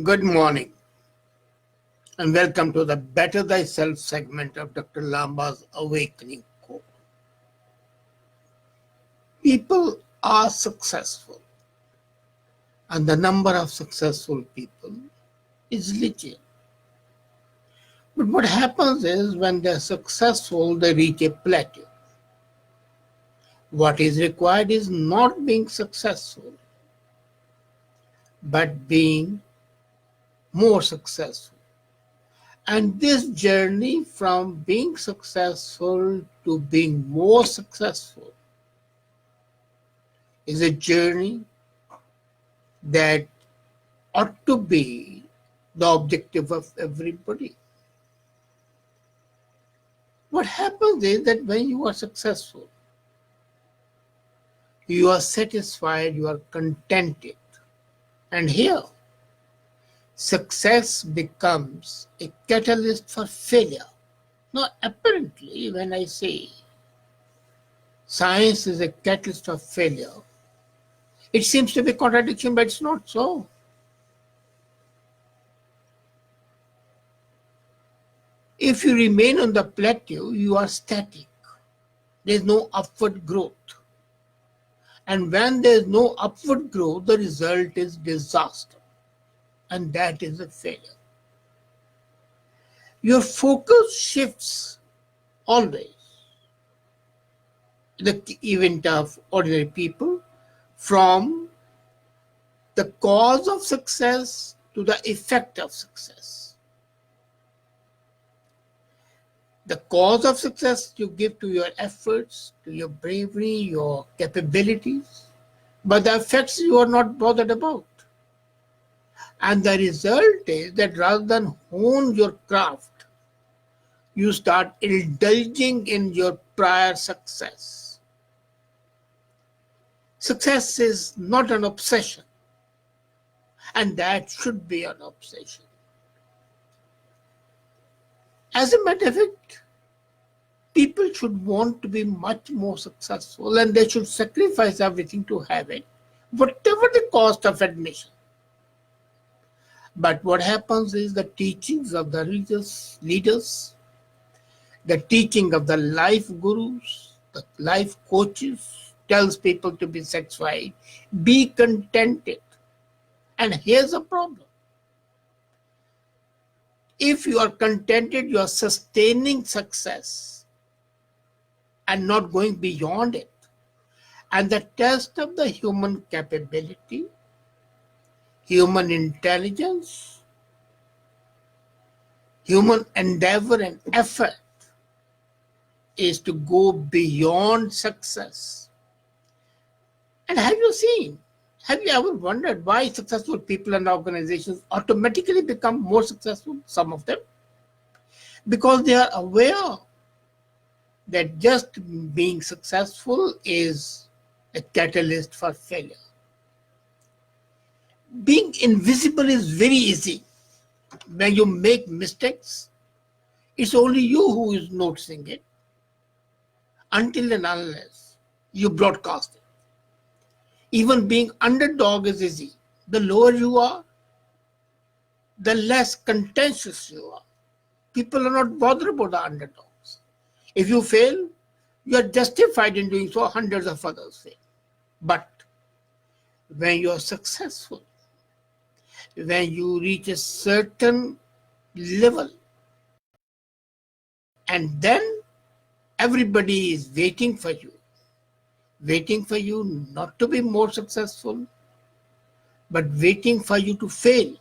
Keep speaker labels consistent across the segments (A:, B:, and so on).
A: Good morning and welcome to the Better Thyself segment of Dr. Lamba's Awakening Call. People are successful and the number of successful people is legion. But what happens is when they're successful, they reach a plateau. What is required is not being successful, but being more successful. And this journey from being successful to being more successful is a journey that ought to be the objective of everybody. What happens is that when you are successful, you are satisfied, you are contented. And here, success becomes a catalyst for failure. Now, apparently, when I say science is a catalyst of failure, it seems to be a contradiction, but it's not so. If you remain on the plateau, you are static. There is no upward growth. And when there is no upward growth, the result is disaster. And that is a failure. Your focus shifts always. The event of ordinary people from the cause of success to the effect of success. The cause of success you give to your efforts, to your bravery, your capabilities, but the effects you are not bothered about. And the result is that rather than hone your craft, you start indulging in your prior success. Success is not an obsession, and that should be an obsession. As a matter of fact, people should want to be much more successful and they should sacrifice everything to have it, whatever the cost of admission. But what happens is the teachings of the religious leaders, the teaching of the life gurus, the life coaches tells people to be satisfied, be contented. And here's the problem. If you are contented, you are sustaining success and not going beyond it. And the test of the human capability, human intelligence, human endeavor and effort is to go beyond success. And have you ever wondered why successful people and organizations automatically become more successful, some of them? Because they are aware that just being successful is a catalyst for failure. Being invisible is very easy. When you make mistakes, it's only you who is noticing it until and unless you broadcast it. Even being underdog is easy. The lower you are, the less contentious you are. People are not bothered about the underdogs. If you fail, you are justified in doing so. Hundreds of others fail. But when you are successful, when you reach a certain level, and then everybody is waiting for you not to be more successful, but waiting for you to fail.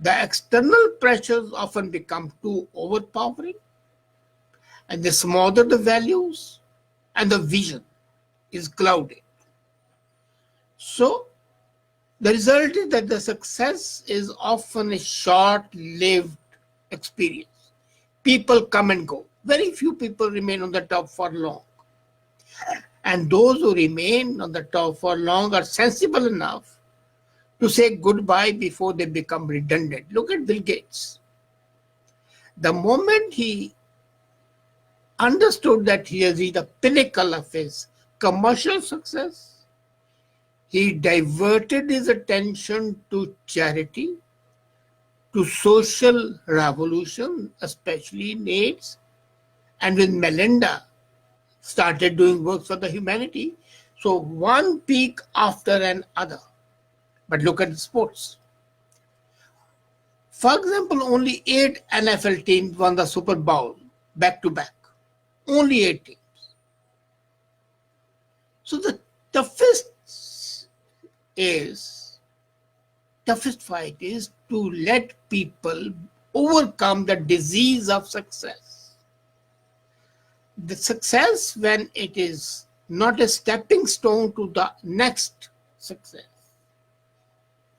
A: The external pressures often become too overpowering, and they smother the values, and the vision is clouded. So, the result is that the success is often a short-lived experience. People come and go. Very few people remain on the top for long. And those who remain on the top for long are sensible enough to say goodbye before they become redundant. Look at Bill Gates. The moment he understood that he has reached the pinnacle of his commercial success, He diverted his attention to charity, to social revolution, especially in AIDS, and with Melinda, started doing work for the humanity. So one peak after another. But look at the sports. For example, only 8 NFL teams won the Super Bowl back to back. Only 8 teams. So the toughest fight is to let people overcome the disease of success. The success, when it is not a stepping stone to the next success,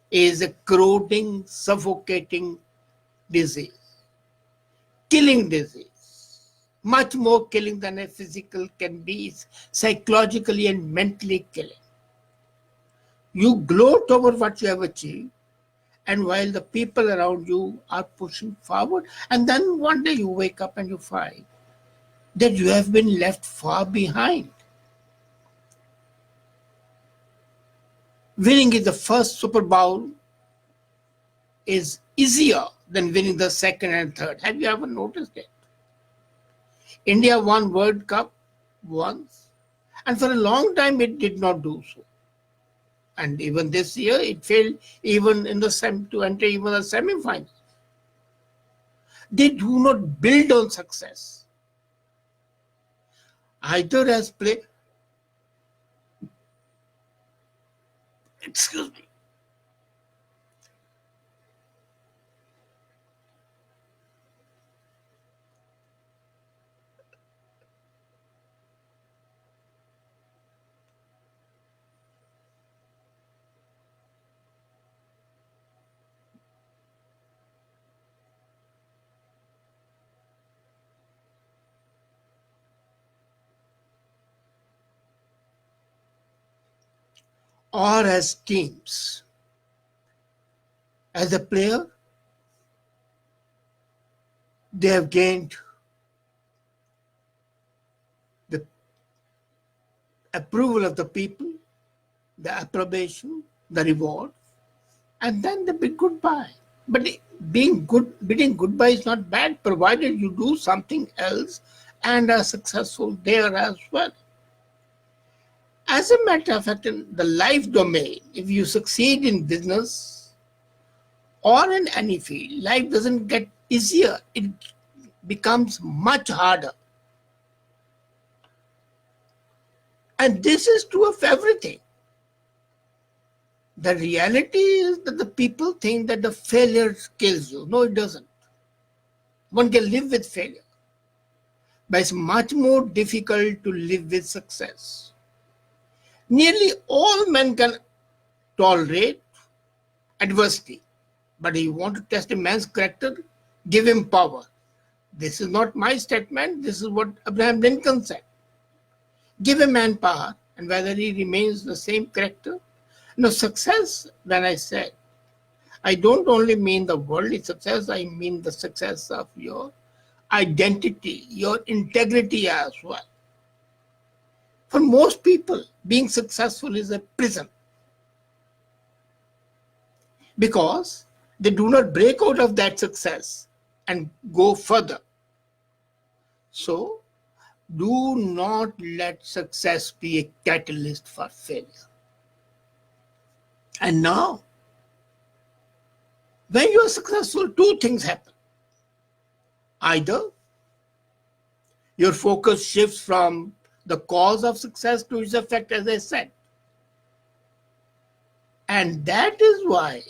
A: is a corroding, suffocating disease, killing disease, much more killing than a physical can be, psychologically and mentally killing. You gloat over what you have achieved, and while the people around you are pushing forward, and then one day you wake up and you find that you have been left far behind. Winning in the first Super Bowl is easier than winning the second and third. Have you ever noticed it? India won World Cup once, and for a long time it did not do so. And even this year, it failed even in the to enter even the semi-finals. They do not build on success. Either as play, excuse me, or as teams. As a player, they have gained the approval of the people, the approbation, the reward, and then the big goodbye. But bidding goodbye is not bad, provided you do something else and are successful there as well. As a matter of fact, in the life domain, if you succeed in business or in any field, life doesn't get easier. It becomes much harder. And this is true of everything. The reality is that the people think that the failure kills you. No, it doesn't. One can live with failure, but it's much more difficult to live with success. Nearly all men can tolerate adversity, but if you want to test a man's character, give him power. This is not my statement. This is what Abraham Lincoln said. Give a man power, and whether he remains the same character. No, success, when I said, I don't only mean the worldly success, I mean the success of your identity, your integrity as well. For most people, being successful is a prison, because they do not break out of that success and go further. So, do not let success be a catalyst for failure. And now, when you are successful, two things happen. Either your focus shifts from the cause of success to its effect, as I said. And that is why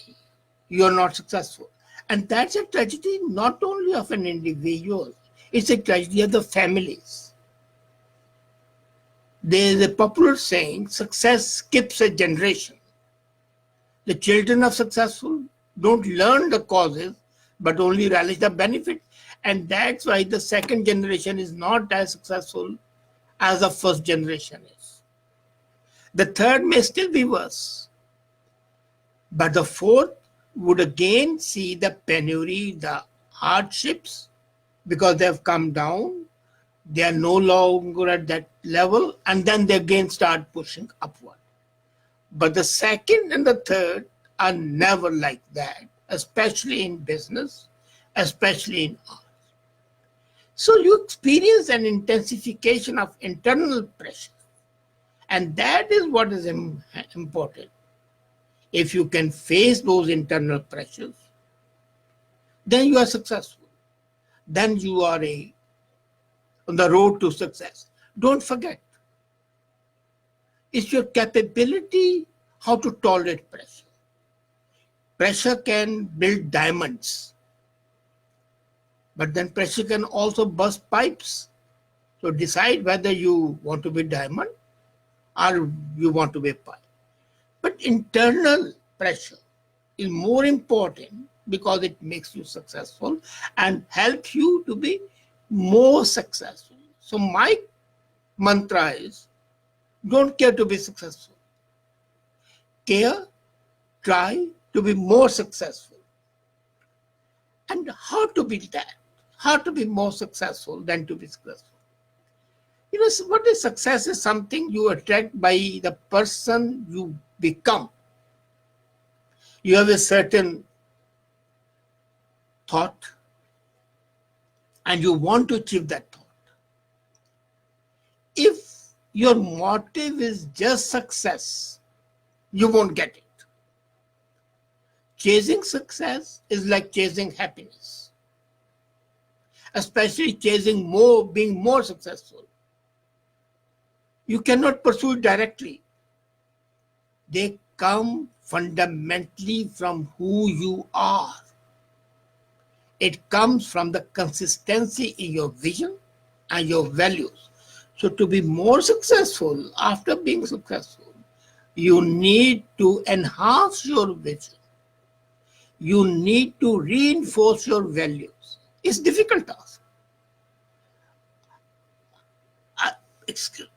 A: you are not successful. And that's a tragedy not only of an individual, it's a tragedy of the families. There is a popular saying, success skips a generation. The children of successful don't learn the causes, but only relish the benefit. And that's why the second generation is not as successful as the first generation is. The third may still be worse. But the fourth would again see the penury, the hardships, because they have come down. They are no longer at that level, and then they again start pushing upward. But the second and the third are never like that, especially in business, especially in art. So you experience an intensification of internal pressure. And that is what is important. If you can face those internal pressures, then you are successful. Then you are on the road to success. Don't forget, it's your capability how to tolerate pressure. Pressure can build diamonds, but then pressure can also burst pipes. So decide whether you want to be diamond or you want to be pipe. But internal pressure is more important because it makes you successful and helps you to be more successful. So my mantra is, don't care to be successful. Try to be more successful. And how to be that? How to be more successful than to be successful? What is success is something you attract by the person you become. You have a certain thought and you want to achieve that thought. If your motive is just success, you won't get it. Chasing success is like chasing happiness, especially chasing being more successful. You cannot pursue it directly. They come fundamentally from who you are. It comes from the consistency in your vision and your values. So to be more successful after being successful, you need to enhance your vision. You need to reinforce your values. It's a difficult task. Excuse.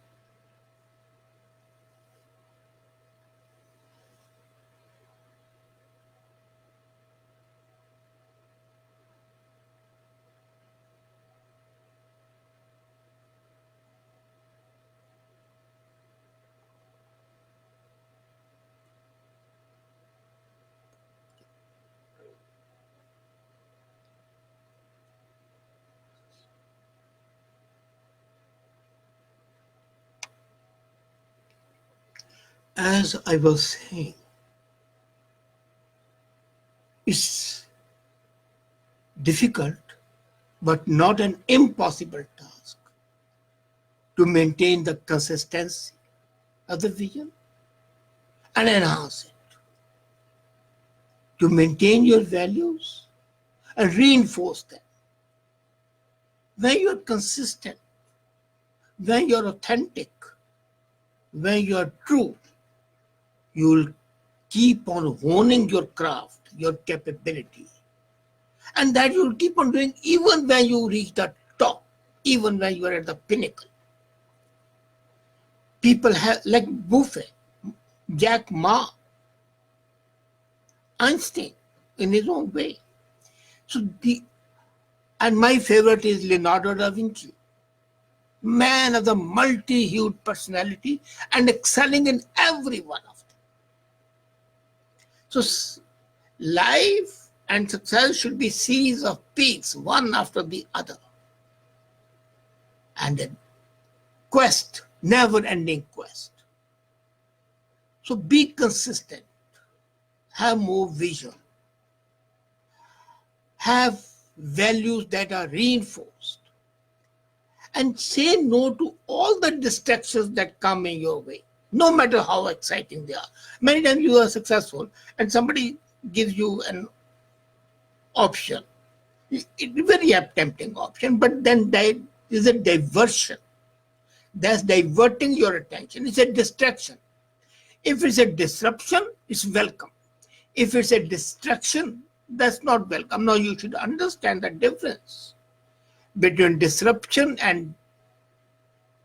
A: As I was saying, it's difficult, but not an impossible task to maintain the consistency of the vision and enhance it, to maintain your values and reinforce them. When you're consistent, when you're authentic, when you're true, you'll keep on honing your craft, your capability. And that you'll keep on doing even when you reach the top, even when you are at the pinnacle. People like Buffett, Jack Ma, Einstein, in his own way. And my favorite is Leonardo da Vinci, man of the multi-hued personality and excelling in every one of them. So life and success should be series of peaks, one after the other. And a quest, never-ending quest. So be consistent, have more vision, have values that are reinforced, and say no to all the distractions that come in your way, no matter how exciting they are. Many times you are successful and somebody gives you an option. It's a very tempting option, but then there is a diversion. That's diverting your attention. It's a distraction. If it's a disruption, it's welcome. If it's a distraction, that's not welcome. Now you should understand the difference between disruption and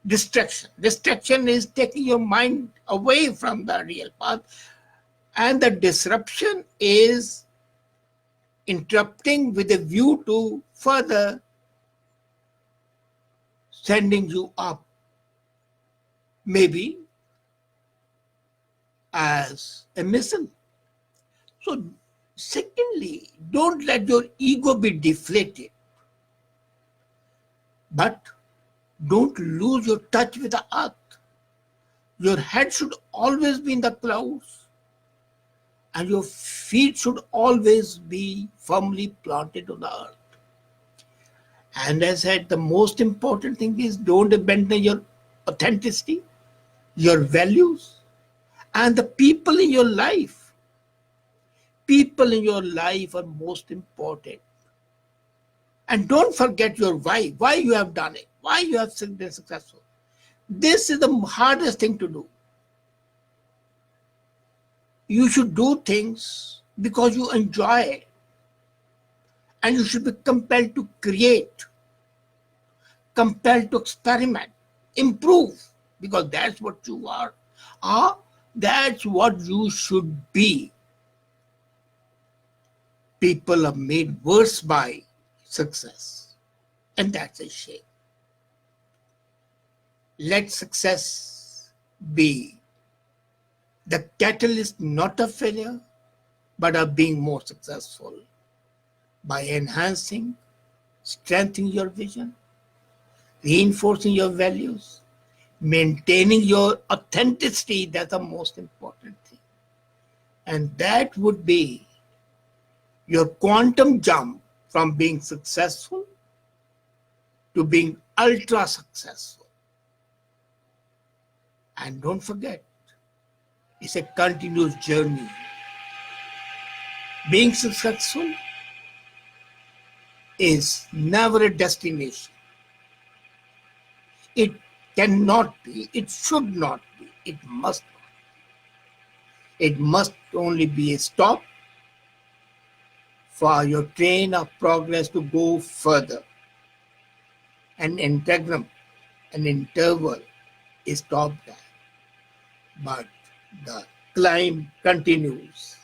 A: distraction. Distraction is taking your mind away from the real path, and the disruption is interrupting with a view to further sending you up, maybe as a mission. So, secondly, don't let your ego be deflated, but don't lose your touch with the earth. Your head should always be in the clouds, and your feet should always be firmly planted on the earth. And as I said, the most important thing is don't abandon your authenticity, your values, and the people in your life. People in your life are most important. And don't forget your why you have done it, why you have been successful. This is the hardest thing to do. You should do things because you enjoy it. And you should be compelled to create, compelled to experiment, improve, because that's what you are. That's what you should be. People are made worse by success, and that's a shame. Let success be the catalyst, not of failure, but of being more successful by enhancing, strengthening your vision, reinforcing your values, maintaining your authenticity. That's the most important thing. And that would be your quantum jump from being successful to being ultra successful. And don't forget, it's a continuous journey. Being successful is never a destination. It cannot be, it should not be, it must not. It must only be a stop for your train of progress to go further. An integrum, an interval is stopped there. But the climb continues,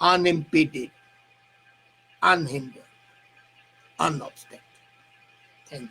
A: unimpeded, unhindered, unobstructed. Thank you.